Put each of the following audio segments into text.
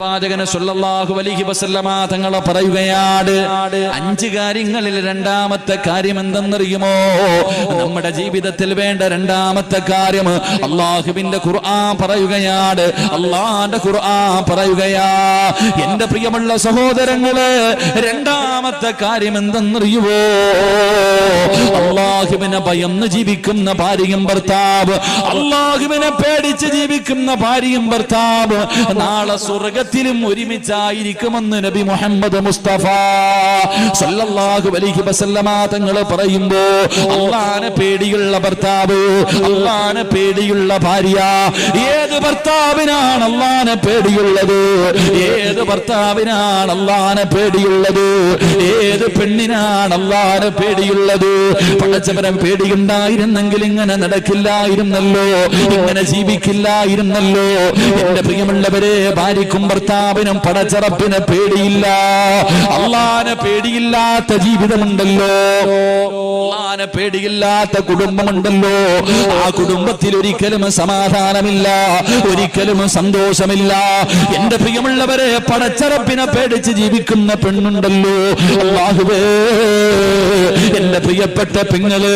പ്രവാചകൻ സല്ലല്ലാഹു അലൈഹി വസല്ലമ തങ്ങൾ പറയുകയാണ്, 5 കാര്യങ്ങളിൽ രണ്ടാമത്തെ കാര്യം എന്തെന്നറിയുമോ? നമ്മുടെ ജീവിതത്തിൽ വേണ്ട രണ്ടാമത്തെ കാര്യം അല്ലാഹുവിന്റെ ഖുർആൻ പറയുകയാണ്. അല്ലാഹുവിന്റെ ഖുർആൻ പറയുകയാ, എന്റെ പ്രിയമുള്ള സഹോദരങ്ങളെ, രണ്ടാമത്തെ കാര്യം എന്തെന്നറിയുമോ? അല്ലാഹുവിനെ ഭയന്ന് ജീവിക്കുന്ന ഭാര്യയും ഭർത്താവ്, അല്ലാഹുവിനെ പേടിച്ച് ജീവിക്കുന്ന ഭാര്യയും ഭർത്താവ് നാളെ സ്വർഗ്ഗ ത്തിലും ഒരുമിച്ചായിരിക്കുമെന്ന് നബി മുഹമ്മദ് മുസ്തഫ സല്ലല്ലാഹു അലൈഹി വസല്ലമ തങ്ങൾ പറയുമ്പോ, അല്ലാഹുവിനെ പേടിയുള്ള ഭർത്താവ്, അല്ലാഹുവിനെ പേടിയുള്ള ഭാര്യ. ഏത് ഭർത്താവിനാണ് അല്ലാഹുവിനെ പേടിയുള്ളത്? ഏത് ഭർത്താവിനാണ് അല്ലാഹുവിനെ പേടിയുള്ളത്? ഏത് പെണ്ണിനാണ് അല്ലാഹുവിനെ പേടിയുള്ളത്? പടച്ചവനെ പേടിയുണ്ടായിരുന്നെങ്കിൽ ഇങ്ങനെ നടക്കില്ലായിരുന്നല്ലോ, ഇങ്ങനെ ജീവിക്കില്ലായിരുന്നല്ലോ. എന്റെ പ്രിയമുള്ളവരെ, ഭാര്യക്കും ഭർത്താവിനും പടച്ചറപ്പിനെ പേടിയില്ല. അല്ലാഹുവിനെ പേടിയില്ലാത്ത ജീവിതമുണ്ടല്ലോ, അല്ലാഹുവിനെ പേടിയില്ലാത്ത കുടുംബമുണ്ടല്ലോ. ആ കുടുംബത്തിൽ ഒരിക്കലും സമാധാനമില്ല, ഒരിക്കലും സന്തോഷമില്ല. എന്റെ പ്രിയമുള്ളവരെ, പടച്ചറപ്പിനെ പേടിച്ച് ജീവിക്കുന്ന പെണ്ണുണ്ടല്ലോ, അല്ലാഹുവേ, എന്റെ പ്രിയപ്പെട്ട പെങ്ങള്,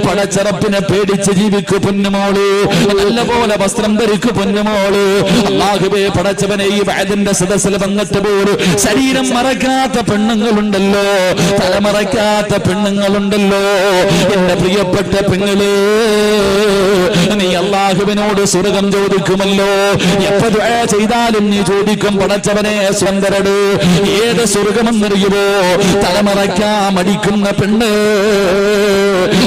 പടച്ചറപ്പിനെ പേടിച്ച് ജീവിക്കു പൊന്നുമോള്, നല്ലപോലെ വസ്ത്രം ധരിക്കു പൊന്നുമോള്. അല്ലാഹുവേ, പടച്ചവനെ, ഈ വഅദിന്റെ സദസ്സിൽ വന്നിട്ട് പോലും ശരീരം മറക്കാത്ത പെണ്ണുങ്ങളുണ്ടല്ലോ, തലമറക്കാത്ത പെണ്ണുങ്ങളുണ്ടല്ലോ. എന്റെ പ്രിയപ്പെട്ട പെങ്ങള്, നീ അല്ലാഹുവിനോട് സ്വർഗ്ഗം ചോദിക്കുമല്ലോ. എപ്പോ ദുആ ചെയ്താലും നീ ചോദിക്കും, പടച്ചവനെ സ്വന്തരട്. ഏത് സ്വർഗ്ഗമെന്നറിയുമോ? തലമറക്കാൻ മടിക്കുന്ന പെണ്ണ്,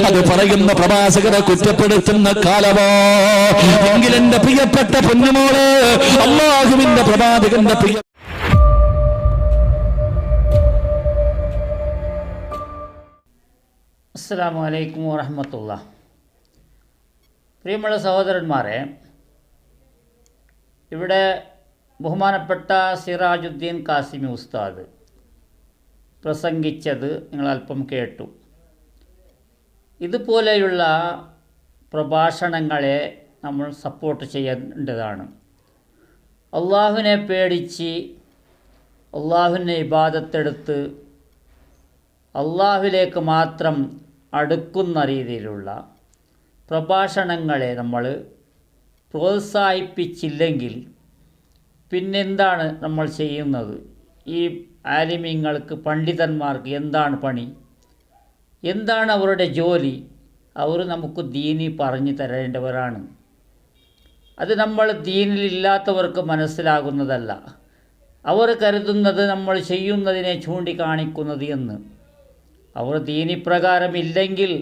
അത് പറയുന്ന പ്രവാചകരെ കുറ്റപ്പെടുത്തുന്ന കാലമോ? എങ്കിൽ എന്റെ പ്രിയപ്പെട്ട പൊന്നുമോള്, അല്ലാഹുവിന്റെ പ്രവാചകന്റെ പ്രിയ അസ്സലാമു അലൈക്കും വറഹ്മത്തുള്ളാഹി. പ്രിയമുള്ള സഹോദരന്മാരെ, ഇവിടെ ബഹുമാനപ്പെട്ട സിറാജുദ്ദീൻ കാസിമി ഉസ്താദ് പ്രസംഗിച്ചത് നിങ്ങൾ അല്പം കേട്ടു. ഇതുപോലെയുള്ള പ്രഭാഷണങ്ങളെ നമ്മൾ സപ്പോർട്ട് ചെയ്യേണ്ടതാണ്. അള്ളാഹുവിനെ പേടിച്ച് അള്ളാഹുവിനെ ഇബാദത്തെടുത്ത് അള്ളാഹുവിലേക്ക് മാത്രം അടുക്കുന്ന രീതിയിലുള്ള പ്രഭാഷണങ്ങളെ നമ്മൾ പ്രോത്സാഹിപ്പിച്ചില്ലെങ്കിൽ പിന്നെന്താണ് നമ്മൾ ചെയ്യുന്നത്? ഈ ആലിമീങ്ങൾക്ക്, പണ്ഡിതന്മാർക്ക് എന്താണ് പണി? എന്താണ് അവരുടെ ജോലി? അവർ നമുക്ക് ദീനി പറഞ്ഞു തരേണ്ടവരാണ്. അത് നമ്മൾ ദീനിലില്ലാത്തവർക്ക് മനസ്സിലാകുന്നതല്ല. അവർ കരുതുന്നത് നമ്മൾ ചെയ്യുന്നതിനെ ചൂണ്ടിക്കാണിക്കുന്നത് എന്ന്. അവർ ദീനിപ്രകാരം ഇല്ലെങ്കിൽ,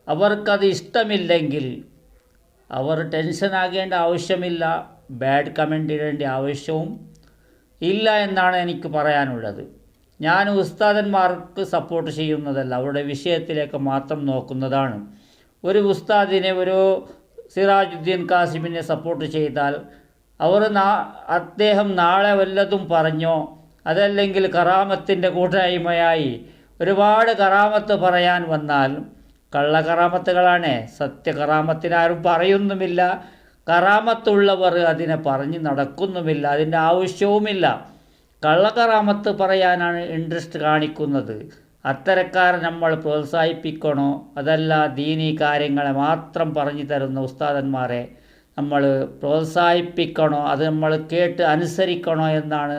അവർക്കത് ഇഷ്ടമില്ലെങ്കിൽ, അവർ ടെൻഷനാകേണ്ട ആവശ്യമില്ല, ബാഡ് കമൻ്റ് ഇടേണ്ട ആവശ്യവും ഇല്ല എന്നാണ് എനിക്ക് പറയാനുള്ളത്. ഞാൻ ഉസ്താദന്മാർക്ക് സപ്പോർട്ട് ചെയ്യുന്നതല്ല, അവരുടെ വിഷയത്തിലേക്ക് മാത്രം നോക്കുന്നതാണ്. ഒരു ഉസ്താദിനെ, ഒരു സിറാജുദ്ദീൻ കാസിമിനെ സപ്പോർട്ട് ചെയ്താൽ അദ്ദേഹം നാളെ വല്ലതും പറഞ്ഞോ, അതല്ലെങ്കിൽ കറാമത്തിൻ്റെ കൂട്ടായ്മയായി ഒരുപാട് കറാമത്ത് പറയാൻ വന്നാൽ, കള്ളക്കറാമത്തുകളാണ്, സത്യകറാമത്തിനാരും പറയുന്നുമില്ല. കറാമത്തുള്ളവർ അതിനെ പറഞ്ഞ് നടക്കുന്നുമില്ല, അതിൻ്റെ ആവശ്യവുമില്ല. കള്ളക്കറാമത്ത് പറയാനാണ് ഇൻട്രസ്റ്റ് കാണിക്കുന്നത്. അത്തരക്കാരെ നമ്മൾ പ്രോത്സാഹിപ്പിക്കണോ, അതല്ല ദീനീ കാര്യങ്ങളെ മാത്രം പറഞ്ഞു തരുന്ന ഉസ്താദന്മാരെ നമ്മൾ പ്രോത്സാഹിപ്പിക്കണോ, അത് നമ്മൾ കേട്ട് അനുസരിക്കണോ എന്നാണ്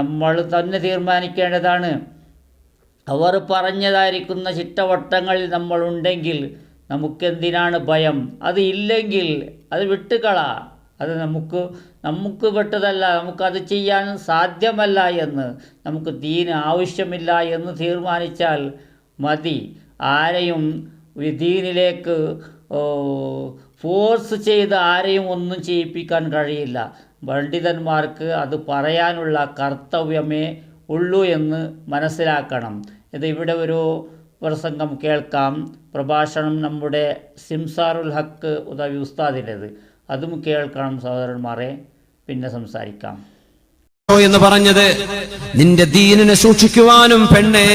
നമ്മൾ തന്നെ തീരുമാനിക്കേണ്ടതാണ്. അവർ പറഞ്ഞതായിരിക്കുന്ന ചിട്ടവട്ടങ്ങളിൽ നമ്മളുണ്ടെങ്കിൽ നമുക്കെന്തിനാണ് ഭയം? അത് ഇല്ലെങ്കിൽ അത് വിട്ടുകള. അത് നമുക്ക് പെട്ടതല്ല, നമുക്കത് ചെയ്യാൻ സാധ്യമല്ല എന്ന്, നമുക്ക് ദീന് ആവശ്യമില്ല എന്ന് തീരുമാനിച്ചാൽ മതി. ആരെയും ദീനിലേക്ക് ഫോഴ്സ് ചെയ്ത് ആരെയും ഒന്നും ചെയ്യിപ്പിക്കാൻ കഴിയില്ല. പണ്ഡിതന്മാർക്ക് അത് പറയാനുള്ള കർത്തവ്യമേ ഉള്ളൂ എന്ന് മനസ്സിലാക്കണം. ഇത് ഇവിടെ ഒരു പ്രസംഗം കേൾക്കാം, പ്രഭാഷണം നമ്മുടെ സിംസാറുൽ ഹക്ക് ഉദവി ഉസ്താദിൻ്റെത്, അതും കേൾക്കണം സഹോദരന്മാരെ, പിന്നെ സംസാരിക്കാം. എന്ന് പറഞ്ഞത് നിന്റെ ദീനിനെ സൂക്ഷിക്കുവാനും പെണ്ണെ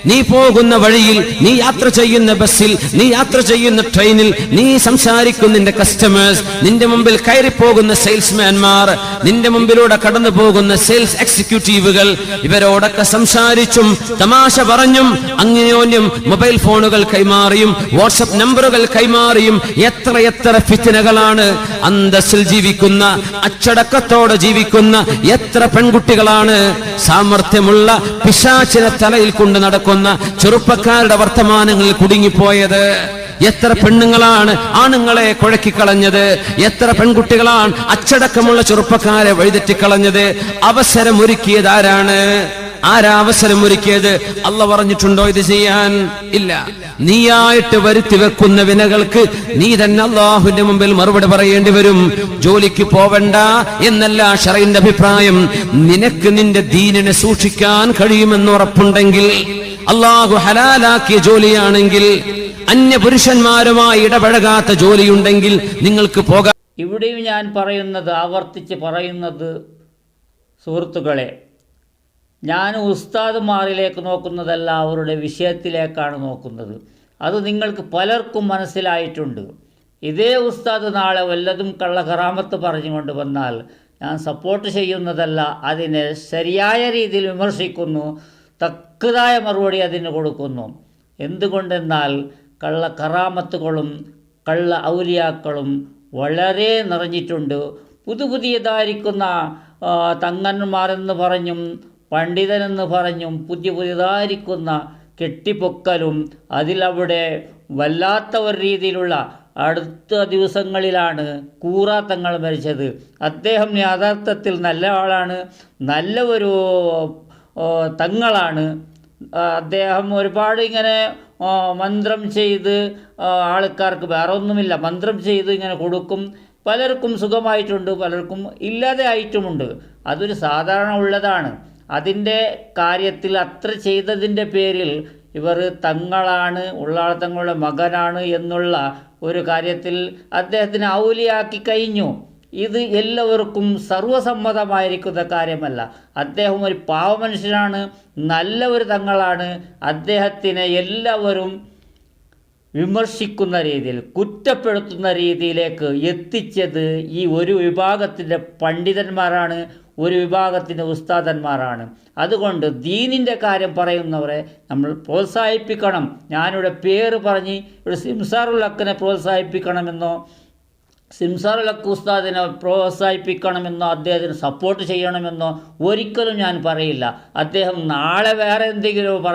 നീ പോകുന്ന വഴിയിൽ, നീ യാത്ര ചെയ്യുന്ന ബസ്സിൽ, നീ യാത്ര ചെയ്യുന്ന ട്രെയിനിൽ, നീ സംസാരിക്കുന്ന നിന്റെ കസ്റ്റമേഴ്സ്, നിന്റെ മുമ്പിൽ കയറിപ്പോകുന്ന സെയിൽസ്മാൻമാർ, നിന്റെ മുമ്പിലൂടെ കടന്നു പോകുന്ന സെയിൽസ് എക്സിക്യൂട്ടീവുകൾ, ഇവരോടൊക്കെ സംസാരിച്ചും തമാശ പറഞ്ഞും അന്യോന്യം മൊബൈൽ ഫോണുകൾ കൈമാറിയും വാട്സ്ആപ്പ് നമ്പറുകൾ കൈമാറിയും എത്ര ഫിത്നകളാണ്. അന്തസ്സിൽ ജീവിക്കുന്ന, അച്ചടക്കത്തോടെ ജീവിക്കുന്ന എത്ര പെൺകുട്ടികളാണ് സാമർത്ഥ്യമുള്ള പിശാചിനെ തലയിൽ കൊണ്ട് നടക്കുന്ന ചെറുപ്പക്കാരുടെ വർത്തമാനങ്ങളിൽ കുടുങ്ങിപ്പോയത്. എത്ര പെണ്ണുങ്ങളാണ് ആണുങ്ങളെ കുഴക്കിക്കളഞ്ഞത്, എത്ര പെൺകുട്ടികളാണ് അച്ചടക്കമുള്ള ചെറുപ്പക്കാരെ വഴിതെറ്റിക്കളഞ്ഞത്. അവസരമൊരുക്കിയത് ആരാണ്? ആരാ അവസരം ഒരുക്കിയത്? അള്ള പറഞ്ഞിട്ടുണ്ടോ ഇത് ചെയ്യാൻ? ഇല്ല. നീയായിട്ട് വരുത്തി വെക്കുന്ന വിനകൾക്ക് നീ തന്നെ അള്ളാഹുവിന്റെ മുമ്പിൽ മറുപടി പറയേണ്ടി വരും. ജോലിക്ക് പോവണ്ട എന്നല്ല ശറഈന്റെ അഭിപ്രായം. നിനക്ക് നിന്റെ ദീനിനെ സൂക്ഷിക്കാൻ കഴിയുമെന്ന് ഉറപ്പുണ്ടെങ്കിൽ, അള്ളാഹു ഹലാലാക്കിയ ജോലിയാണെങ്കിൽ, അന്യപുരുഷന്മാരുമായി ഇടപഴകാത്ത ജോലിയുണ്ടെങ്കിൽ നിങ്ങൾക്ക് പോകാം. ഇവിടെയും ഞാൻ പറയുന്നത്, ആവർത്തിച്ച് പറയുന്നത്, സുഹൃത്തുക്കളെ, ഞാൻ ഉസ്താദുമാരിലേക്ക് നോക്കുന്നതല്ല, അവരുടെ വിഷയത്തിലേക്കാണ് നോക്കുന്നത്. അത് നിങ്ങൾക്ക് പലർക്കും മനസ്സിലായിട്ടുണ്ട്. ഇതേ ഉസ്താദ് നാളെ വല്ലതും കള്ളകറാമത്ത് പറഞ്ഞുകൊണ്ട് വന്നാൽ ഞാൻ സപ്പോർട്ട് ചെയ്യുന്നതല്ല, അതിനെ ശരിയായ രീതിയിൽ വിമർശിക്കുന്നു, തക്കതായ മറുപടി അതിന് കൊടുക്കുന്നു. എന്തുകൊണ്ടെന്നാൽ കള്ളകറാമത്തുകളും കള്ള ഔലിയാക്കളും വളരെ നിറഞ്ഞിട്ടുണ്ട്. പുതിയതായിരിക്കുന്ന തങ്ങന്മാരെന്ന് പറഞ്ഞും പണ്ഡിതനെന്ന് പറഞ്ഞും പുതിയതായിരിക്കുന്ന കെട്ടിപ്പൊക്കലും അതിലവിടെ വല്ലാത്ത ഒരു രീതിയിലുള്ള. അടുത്ത ദിവസങ്ങളിലാണ് കൂറ തങ്ങൾ മരിച്ചത്. അദ്ദേഹം യഥാർത്ഥത്തിൽ നല്ല ആളാണ്, നല്ല ഒരു തങ്ങളാണ്. അദ്ദേഹം ഒരുപാട് ഇങ്ങനെ മന്ത്രം ചെയ്ത് ആൾക്കാർക്ക്, വേറെ ഒന്നുമില്ല, മന്ത്രം ചെയ്ത് ഇങ്ങനെ കൊടുക്കും. പലർക്കും സുഖമായിട്ടുണ്ട്, പലർക്കും ഇല്ലാതെ ആയിട്ടുമുണ്ട്. അതൊരു സാധാരണ ഉള്ളതാണ്. അതിൻ്റെ കാര്യത്തിൽ അത്ര ചെയ്തതിൻ്റെ പേരിൽ ഇവർ തങ്ങളാണ്, ഉള്ളാൾ തങ്ങളുടെ മകനാണ് എന്നുള്ള ഒരു കാര്യത്തിൽ അദ്ദേഹത്തിന് ഔലിയാക്കി കഴിഞ്ഞു. ഇത് എല്ലാവർക്കും സർവസമ്മതമായിരിക്കുന്ന കാര്യമല്ല. അദ്ദേഹം ഒരു പാവമനുഷ്യനാണ്, നല്ല ഒരു തങ്ങളാണ്. അദ്ദേഹത്തിനെ എല്ലാവരും വിമർശിക്കുന്ന രീതിയിൽ, കുറ്റപ്പെടുത്തുന്ന രീതിയിലേക്ക് എത്തിച്ചത് ഈ ഒരു വിഭാഗത്തിൻ്റെ പണ്ഡിതന്മാരാണ്, ഒരു വിഭാഗത്തിൻ്റെ ഉസ്താദന്മാരാണ്. അതുകൊണ്ട് ദീനിൻ്റെ കാര്യം പറയുന്നവരെ നമ്മൾ പ്രോത്സാഹിപ്പിക്കണം. ഞാനിവിടെ പേര് പറഞ്ഞ് ഇവിടെ സിംസാറുൽ ഹക്കിനെ പ്രോത്സാഹിപ്പിക്കണമെന്നോ, സിംസാറുൽ ഹക്ക് ഉസ്താദിനെ പ്രോത്സാഹിപ്പിക്കണമെന്നോ, അദ്ദേഹത്തിന് സപ്പോർട്ട് ചെയ്യണമെന്നോ ഒരിക്കലും ഞാൻ പറയില്ല. അദ്ദേഹം നാളെ വേറെ എന്തെങ്കിലും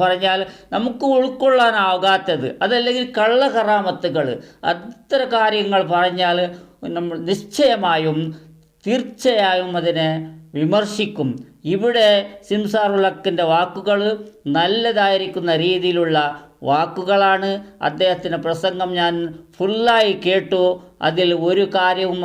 പറഞ്ഞാൽ നമുക്ക് ഉൾക്കൊള്ളാനാകാത്തത്, അതല്ലെങ്കിൽ കള്ളകറാമത്തുകൾ, അത്തരം കാര്യങ്ങൾ പറഞ്ഞാൽ നമ്മൾ തീർച്ചയായും അതിനെ വിമർശിക്കും. ഇവിടെ സിംസാറുൽ ഹക്കിൻ്റെ വാക്കുകൾ നല്ലതായിരിക്കുന്ന രീതിയിലുള്ള വാക്കുകളാണ്. അദ്ദേഹത്തിൻ്റെ പ്രസംഗം ഞാൻ ഫുള്ളായി കേട്ടു. അതിൽ ഒരു കാര്യവും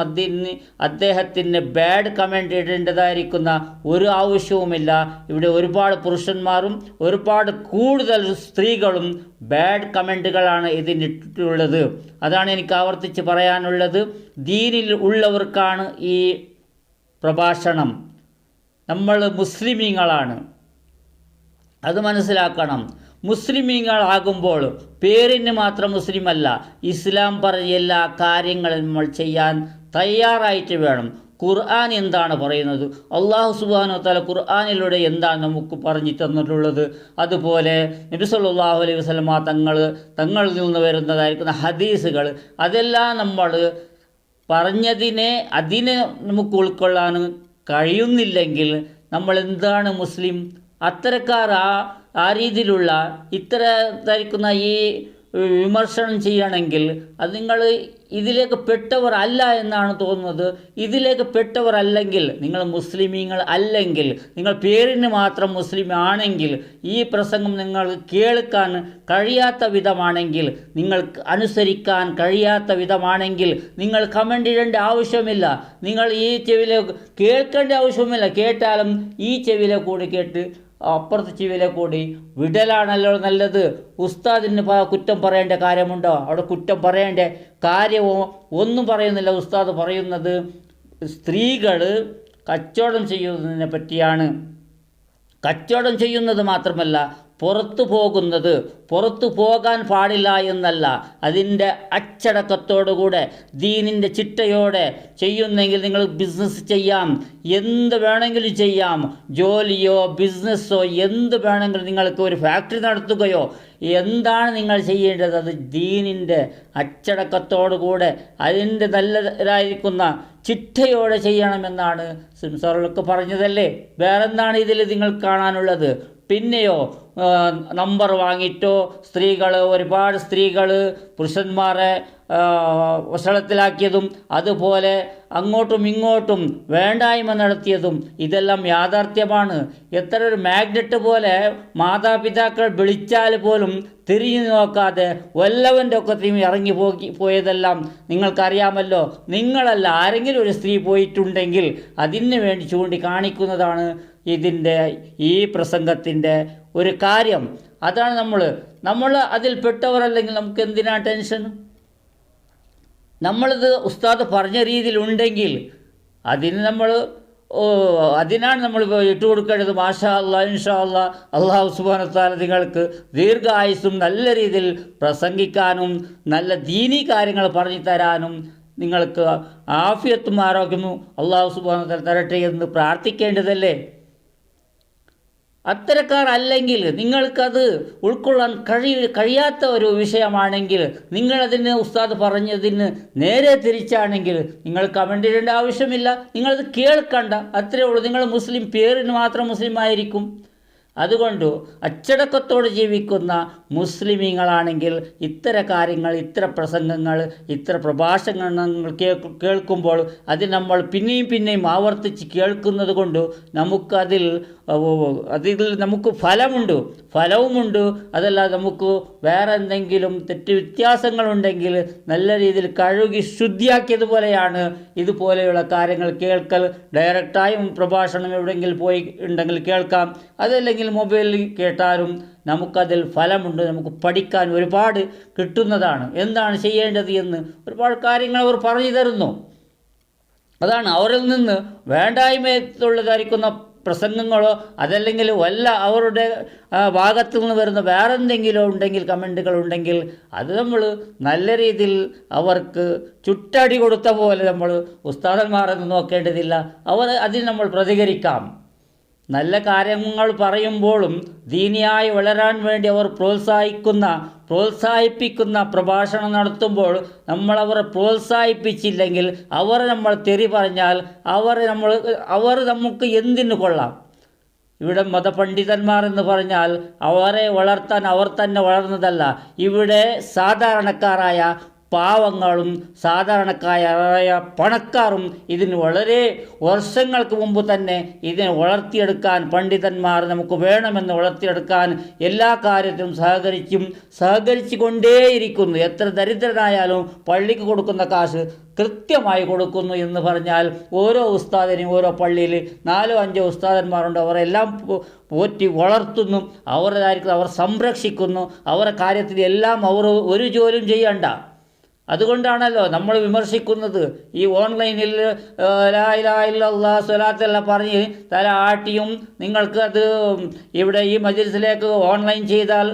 അദ്ദേഹത്തിന് ബാഡ് കമൻ്റ് ഇടേണ്ടതായിരിക്കുന്ന ഒരു ആവശ്യവുമില്ല. ഇവിടെ ഒരുപാട് പുരുഷന്മാരും ഒരുപാട് കൂടുതൽ സ്ത്രീകളും ബാഡ് കമൻറ്റുകളാണ് ഇതിനിട്ടുള്ളത്. അതാണ് എനിക്ക് ആവർത്തിച്ച് പറയാനുള്ളത്. ദീനിൽ ഉള്ളവർക്കാണ് ഈ പ്രഭാഷണം. നമ്മൾ മുസ്ലിമീങ്ങളാണ്, അത് മനസ്സിലാക്കണം. മുസ്ലിമീങ്ങളാകുമ്പോൾ പേരിന് മാത്രം മുസ്ലിമല്ല, ഇസ്ലാം പറഞ്ഞ എല്ലാ കാര്യങ്ങളും നമ്മൾ ചെയ്യാൻ തയ്യാറായിട്ട് വേണം. ഖുർആൻ എന്താണ് പറയുന്നത്, അള്ളാഹു സുബ്ഹാനഹു വ തആല ഖുർആനിലൂടെ എന്താണ് നമുക്ക് പറഞ്ഞു തന്നിട്ടുള്ളത്, അതുപോലെ നബി സല്ലല്ലാഹു അലൈഹി വസല്ലമ തങ്ങളിൽ നിന്ന് വരുന്നതായിരിക്കുന്ന ഹദീസുകൾ, അതെല്ലാം നമ്മൾ അതിനെ നമുക്ക് ഉൾക്കൊള്ളാൻ കഴിയുന്നില്ലെങ്കിൽ നമ്മൾ എന്താണ് മുസ്ലിം? അത്തരക്കാർ ആ രീതിയിലുള്ള ഇത്തരത്തിരിക്കുന്ന ഈ വിമർശനം ചെയ്യണമെങ്കിൽ അത് നിങ്ങൾ ഇതിലേക്ക് പെട്ടവർ അല്ല എന്നാണ് തോന്നുന്നത്. ഇതിലേക്ക് പെട്ടവർ അല്ലെങ്കിൽ, നിങ്ങൾ മുസ്ലിമീങ്ങൾ അല്ലെങ്കിൽ, നിങ്ങൾ പേരിന് മാത്രം മുസ്ലിം ആണെങ്കിൽ, ഈ പ്രസംഗം നിങ്ങൾ കേൾക്കാൻ കഴിയാത്ത വിധമാണെങ്കിൽ, നിങ്ങൾക്ക് അനുസരിക്കാൻ കഴിയാത്ത വിധമാണെങ്കിൽ നിങ്ങൾ കമൻ്റ് ഇടേണ്ട ആവശ്യമില്ല. നിങ്ങൾ ഈ ചെവിയിലെ കേൾക്കേണ്ട ആവശ്യമില്ല. കേട്ടാലും ഈ ചെവിയിലെ കൂടി കേട്ട് അപ്പുറത്ത് ചെവിയിലെ കൂടി വിടലാണല്ലോ നല്ലത്. ഉസ്താദിന് കുറ്റം പറയേണ്ട കാര്യമുണ്ടോ? അവിടെ കുറ്റം പറയേണ്ട കാര്യമോ ഒന്നും പറയുന്നില്ല. ഉസ്താദ് പറയുന്നത് സ്ത്രീകൾ കച്ചവടം ചെയ്യുന്നതിനെ പറ്റിയാണ്. കച്ചവടം ചെയ്യുന്നത് മാത്രമല്ല, പുറത്തു പോകുന്നത്, പുറത്തു പോകാൻ പാടില്ല എന്നല്ല, അതിൻ്റെ അച്ചടക്കത്തോടുകൂടെ ദീനിൻ്റെ ചിട്ടയോടെ ചെയ്യുന്നെങ്കിൽ നിങ്ങൾ ബിസിനസ് ചെയ്യാം, എന്ത് വേണമെങ്കിലും ചെയ്യാം, ജോലിയോ ബിസിനസ്സോ എന്ത് വേണമെങ്കിലും, നിങ്ങൾക്ക് ഒരു ഫാക്ടറി നടത്തുകയോ എന്താണ് നിങ്ങൾ ചെയ്യേണ്ടത്, അത് ദീനിൻ്റെ അച്ചടക്കത്തോടുകൂടെ അതിൻ്റെ നല്ലതായിരിക്കുന്ന ചിട്ടയോടെ ചെയ്യണമെന്നാണ് സിംസാറുകളൊക്കെ പറഞ്ഞതല്ലേ. വേറെന്താണ് ഇതിൽ നിങ്ങൾ കാണാനുള്ളത്? പിന്നെയോ നമ്പർ വാങ്ങിയിട്ടോ ഒരുപാട് സ്ത്രീകൾ പുരുഷന്മാരെ വഷളത്തിലാക്കിയതും അതുപോലെ അങ്ങോട്ടും ഇങ്ങോട്ടും വേണ്ടായ്മ നടത്തിയതും ഇതെല്ലാം യാഥാർത്ഥ്യമാണ്. എത്ര ഒരു മാഗ്നറ്റ് പോലെ മാതാപിതാക്കൾ വിളിച്ചാൽ പോലും തിരിഞ്ഞു നോക്കാതെ വല്ലവൻ്റെ ഒക്കത്തെയും ഇറങ്ങി പോയതെല്ലാം നിങ്ങൾക്കറിയാമല്ലോ. നിങ്ങളല്ല, ആരെങ്കിലും ഒരു സ്ത്രീ പോയിട്ടുണ്ടെങ്കിൽ അതിന് വേണ്ടി ചൂണ്ടിക്കാണിക്കുന്നതാണ് ഇതിൻ്റെ ഈ പ്രസംഗത്തിൻ്റെ ഒരു കാര്യം. അതാണ് നമ്മൾ അതിൽ പെട്ടവരല്ലെങ്കിൽ നമുക്ക് എന്തിനാ ടെൻഷൻ? നമ്മളിത് ഉസ്താദ് പറഞ്ഞ രീതിയിലുണ്ടെങ്കിൽ അതിനാണ് നമ്മൾ ഇട്ടുകൊടുക്കേണ്ടത്. മാഷാ അല്ലാ, ഇൻഷാ അല്ലാ, അള്ളാഹു സുബ്ഹാനഹു വ തആല നിങ്ങൾക്ക് ദീർഘായുസ്സും നല്ല രീതിയിൽ പ്രസംഗിക്കാനും നല്ല ദീനീ കാര്യങ്ങൾ പറഞ്ഞു തരാനും നിങ്ങൾക്ക് ആഫിയത്തും ആരോഗ്യവും അള്ളാഹു സുബ്ഹാനഹു വ തആല തരട്ടെ എന്ന് പ്രാർത്ഥിക്കേണ്ടതല്ലേ. അത്തരക്കാർ അല്ലെങ്കിൽ, നിങ്ങൾക്കത് ഉൾക്കൊള്ളാൻ കഴിയാത്ത ഒരു വിഷയമാണെങ്കിൽ, നിങ്ങളതിന് ഉസ്താദ് പറഞ്ഞതിന് നേരെ തിരിച്ചാണെങ്കിൽ നിങ്ങൾ കമൻ്റ് ചെയ്യേണ്ട ആവശ്യമില്ല, നിങ്ങളത് കേൾക്കണ്ട, അത്രയേ ഉള്ളൂ. നിങ്ങൾ മുസ്ലിം, പേരിന് മാത്രം മുസ്ലിം ആയിരിക്കും. അതുകൊണ്ട് അച്ചടക്കത്തോടെ ജീവിക്കുന്ന മുസ്ലിമീങ്ങളാണെങ്കിൽ ഇത്തരം കാര്യങ്ങൾ, ഇത്തരം പ്രസംഗങ്ങൾ, ഇത്തരം പ്രഭാഷണങ്ങൾ കേൾക്കുമ്പോൾ അത് നമ്മൾ പിന്നെയും ആവർത്തിച്ച് കേൾക്കുന്നത് കൊണ്ട് അതിൽ നമുക്ക് ഫലവുമുണ്ട്. അതല്ലാതെ നമുക്ക് വേറെ എന്തെങ്കിലും തെറ്റ് വ്യത്യാസങ്ങളുണ്ടെങ്കിൽ നല്ല രീതിയിൽ കഴുകി ശുദ്ധിയാക്കിയതുപോലെയാണ് ഇതുപോലെയുള്ള കാര്യങ്ങൾ കേൾക്കൽ. ഡയറക്റ്റായും പ്രഭാഷണം എവിടെയെങ്കിലും പോയി ഉണ്ടെങ്കിൽ കേൾക്കാം, അതല്ലെങ്കിൽ മൊബൈലിൽ കേട്ടാലും നമുക്കതിൽ ഫലമുണ്ട്. നമുക്ക് പഠിക്കാൻ ഒരുപാട് കിട്ടുന്നതാണ്. എന്താണ് ചെയ്യേണ്ടത് എന്ന് ഒരുപാട് കാര്യങ്ങൾ അവർ പറഞ്ഞു തരുന്നു. അതാണ് അവരിൽ നിന്ന് വേണ്ടായ്മയുള്ളതായിരിക്കുന്ന പ്രസംഗങ്ങളോ അതല്ലെങ്കിൽ അവരുടെ ഭാഗത്തു നിന്ന് വരുന്ന വേറെ എന്തെങ്കിലും ഉണ്ടെങ്കിൽ, കമൻറ്റുകൾ ഉണ്ടെങ്കിൽ, അത് നമ്മൾ നല്ല രീതിയിൽ അവർക്ക് ചുട്ടടി കൊടുത്ത പോലെ നമ്മൾ ഉസ്താദന്മാരെന്ന് നോക്കേണ്ടതില്ല. അതിന് നമ്മൾ പ്രതികരിക്കാം. നല്ല കാര്യങ്ങൾ പറയുമ്പോഴും ദീനിയായി വളരാൻ വേണ്ടി അവർ പ്രോത്സാഹിപ്പിക്കുന്ന പ്രഭാഷണം നടത്തുമ്പോൾ നമ്മളവരെ പ്രോത്സാഹിപ്പിച്ചില്ലെങ്കിൽ, നമ്മൾ തെറി പറഞ്ഞാൽ അവർ നമുക്ക് എന്തിനു കൊള്ളാം? ഇവിടെ മതപണ്ഡിതന്മാർ എന്ന് പറഞ്ഞാൽ അവരെ വളർത്താൻ അവർ തന്നെ വളർന്നതല്ല. ഇവിടെ സാധാരണക്കാരായ പാവങ്ങളും സാധാരണക്കാരായ പണക്കാരും ഇതിന് വളരെ വർഷങ്ങൾക്ക് മുമ്പ് തന്നെ ഇതിനെ വളർത്തിയെടുക്കാൻ പണ്ഡിതന്മാർ നമുക്ക് വേണമെന്ന് വളർത്തിയെടുക്കാൻ എല്ലാ കാര്യത്തിലും സഹകരിച്ചു കൊണ്ടേയിരിക്കുന്നു. എത്ര ദരിദ്രനായാലും പള്ളിക്ക് കൊടുക്കുന്ന കാശ് കൃത്യമായി കൊടുക്കുന്നു എന്ന് പറഞ്ഞാൽ ഓരോ ഉസ്താദിനും ഓരോ പള്ളിയിൽ 4-5 ഉസ്താദന്മാരുണ്ട്. അവരെല്ലാം പോറ്റി വളർത്തുന്നു, അവർ സംരക്ഷിക്കുന്നു. അവരുടെ കാര്യത്തിൽ എല്ലാം അവർ ഒരു ജോലിയും ചെയ്യണ്ട. അതുകൊണ്ടാണല്ലോ നമ്മൾ വിമർശിക്കുന്നത്. ഈ ഓൺലൈനിൽ ലാ ഇലാഹ ഇല്ലല്ലാഹ് സ്വലാത്തെല്ലാം പറഞ്ഞ് തല ആട്ടിയും നിങ്ങൾക്ക് അത് ഇവിടെ ഈ മജ്‌ലിസിലേക്ക് ഓൺലൈൻ ചെയ്താൽ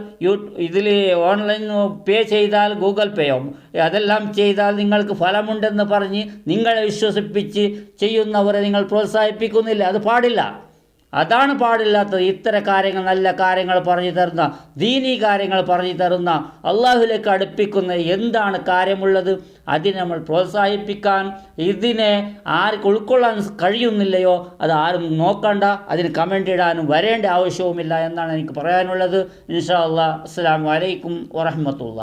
ഇതിൽ ഓൺലൈൻ പേ ചെയ്താൽ ഗൂഗിൾ പേയോ അതെല്ലാം ചെയ്താൽ നിങ്ങൾക്ക് ഫലമുണ്ടെന്ന് പറഞ്ഞ് നിങ്ങളെ വിശ്വസിപ്പിച്ച് ചെയ്യുന്നവരെ നിങ്ങൾ പ്രോത്സാഹിപ്പിക്കുന്നില്ല. അത് പാടില്ല. അതാണ് പാടില്ലാത്തത്. ഇത്തരം കാര്യങ്ങൾ, നല്ല കാര്യങ്ങൾ പറഞ്ഞു തരുന്ന, ദീനീ കാര്യങ്ങൾ പറഞ്ഞു തരുന്ന, അള്ളാഹുലേക്ക് അടുപ്പിക്കുന്ന എന്താണ് കാര്യമുള്ളത് അതിനെ നമ്മൾ പ്രോത്സാഹിപ്പിക്കാൻ, ഇതിനെ ആർക്ക് ഉൾക്കൊള്ളാൻ കഴിയുന്നില്ലയോ അത് ആരും നോക്കണ്ട, അതിന് കമൻ്റ് ഇടാനും വരേണ്ട ആവശ്യവുമില്ല എന്നാണ് എനിക്ക് പറയാനുള്ളത്. ഇൻഷാ അല്ലാഹ്. അസ്സലാമു അലൈക്കും വറഹ്മത്തുള്ളാഹി.